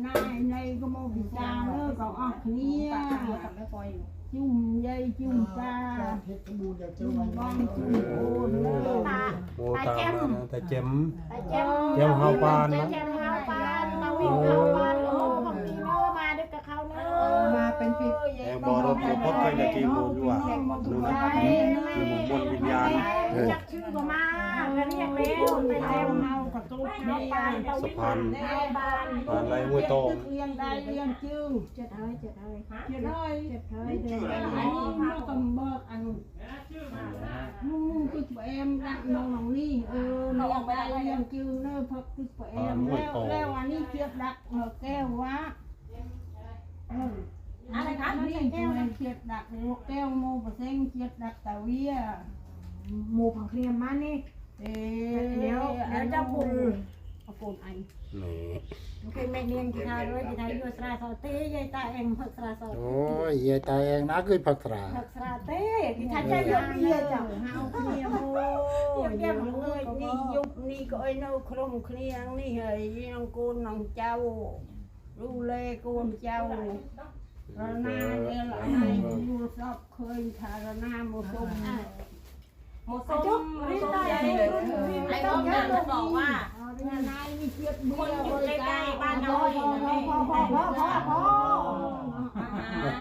นายในก็มองพิจารณาก็ออกเนี่ยจุ่มใหญ่จุ่มตาจุ่มบ้องจุ่มโอนเลย โมตาแต่เจ็ม เจ้าเฮาปานมาวิ่งเฮาปานโอ้บางทีเนาะมาด้วยกับเขาเนาะมาเป็นพี่ แอบบอกรถพดไปในกี่โมงอยู่อ่ะดูนะมีมนวิญญาณ จักชื่อก็มาเรียกแล้วไปเต็ม เฮากับตุ๊ก เฮา นี่ ปานตะวิ่งเฮาปาน ผ่านไรห้วยตอง เลี้ยงได้เลี้ยงจื้อ เจ็ดเฮ้ย เจ็ดร้อยเดือนอันนี้มันก็เบิกอันมึงคือแอมรักน้องนี่เลี้ยงได้เลี้ยงจื้อเนอะพักคือแอมแล้วอันนี้เทียบดักแก้ววะอะไรคะนี่แก้วเทียบดักแก้วโมปะเซ็งเทียบดักตะเวีย หมู่ผังเคลียมมานี่เดี๋ยวจะบุญ เอาปูนไอ นี่ คือแม่เลี้ยงที่ทาด้วยที่ทาอยู่สระสอเต้ยายตาเองผักสระสอ โอ้ยยายตายเองนะคือผักสรา ผักสระเต้ที่ทาใจเยอะเบี้ยจ้ะ เฮาเคลียโมนี่ยุบนี่ก็ไอ้น้องครมเคลียงนี่เฮ้ยน้องกูน้องเจ้าดูแลกูเจ้าระนาเนี่ยละนายอยู่รอบเคยทารนาโมตุม หมดส้มรีบได้ไอ้ต้มเนี่ยจะบอกว่า ระนายมีเกียรติเบี้ คน ย อยู่ใกล้ๆบ้านเรา พอ